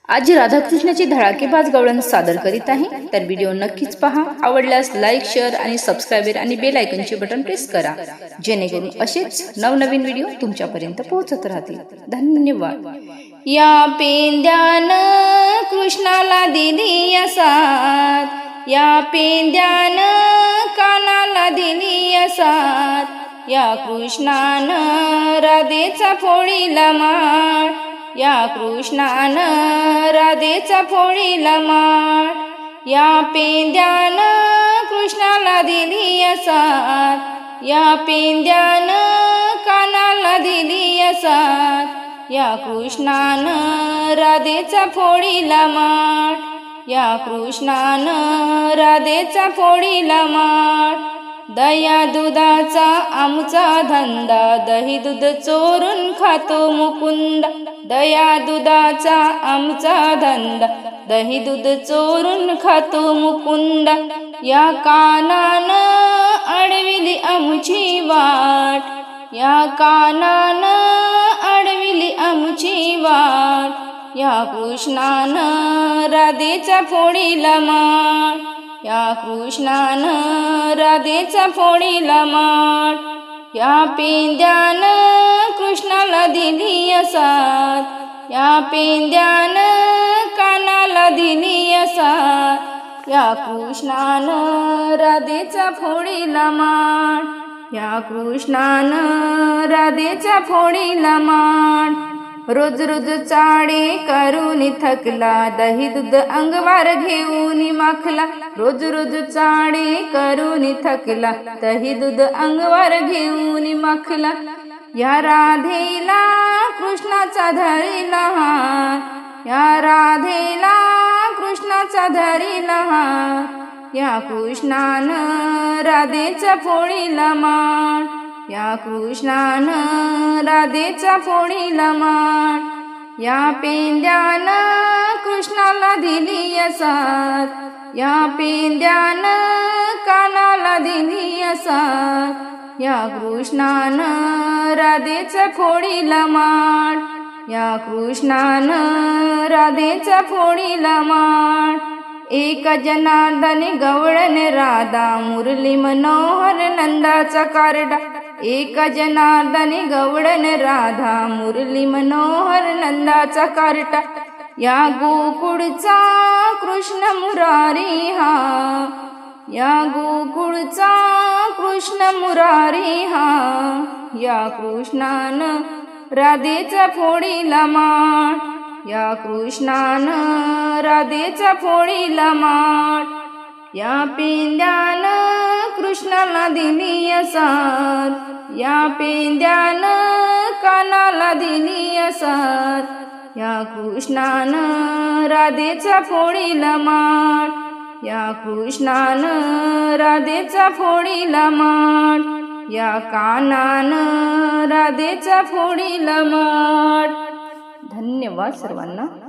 आज राधाकृष्णाची धडाकेबाज गवळण सादर करीत आहे, तर व्हिडिओ नक्कीच पहा. आवडल्यास लाईक, शेअर आणि सबस्क्राईब आणि बेल आयकॉनचे बटन प्रेस करा, जेणेकरून असेच नवनवीन व्हिडिओ तुमच्यापर्यंत पोहोचत राहतील. धन्यवाद. या पेंद्यानं कृष्णाला दिली साथ, या पेंद्यानं कानाला दिली साथ, या कृष्णानं राधेचा फोडीला माळ, या कृष्णानं राधेचा फोडीला माळ. या पेंद्यानं कृष्णाला दिली साथ, या पेंद्यानं कानाला दिली साथ, या कृष्णानं राधेचा फोडीला माळ, या कृष्णानं राधेचा फोडीला माळ. दया दुधाचा आमचा धंदा, दही दूध चोरून खातो मुकुंद. दया दुधाचा आमचा धंदा, दही दूध चोरून खातो मुकुंद. या कानानं अडविली आमची वाट, या कानानं अडविली आमची वाट, या कृष्णानं राधेचा फोडीला माळ, या कृष्णानं राधेचा फोडीला माळ. या पेंद्यानं कृष्णाला दिली साथ, या पेंद्यानं कानाला दिली साथ, या कृष्णानं राधेचा फोडीला माळ, या कृष्णानं राधेचा फोडीला माळ. रोज रोज चाळे करून थकला, दही दूध अंगवार घेऊन माखला. रोज रोज चाळे करून थकला, दही दूध अंगवार घेऊन माखला. या राधेला कृष्णाचा धरिला हात, या राधेला कृष्णाचा धरिला हात, या कृष्णानं राधेचा फोडीला माळ, या कृष्णानं राधेचा फोडीला माळ. या पेंद्यानं कृष्णाला दिली साथ, या पेंद्यानं कानाला दिली साथ, या कृष्णानं राधेचा फोडीला माळ, या कृष्णानं राधेचा फोडीला माळ. एक जनार्दन गवळण राधा, मुरली मनोहर नंदाचा कारडा. एक जनार्दन गवळण राधा, मुरली मनोहर नंदाचा कारटा. या गोकुळचा कृष्ण मुरारी हा, या गोकुळचा कृष्ण मुरारी हा, या कृष्णानं राधेचा फोडीला माळ, या कृष्णानं राधेचा फोडीला माळ. या पेंद्यानं कृष्णाला दिली साथ, या पेंद्यानं कानाला दिली साथ, या कृष्णानं राधेचा फोडीला माळ, या कृष्णानं राधेचा फोडीला माळ. या कानानं राधेचा फोडीला माळ. धन्यवाद सर्वांना.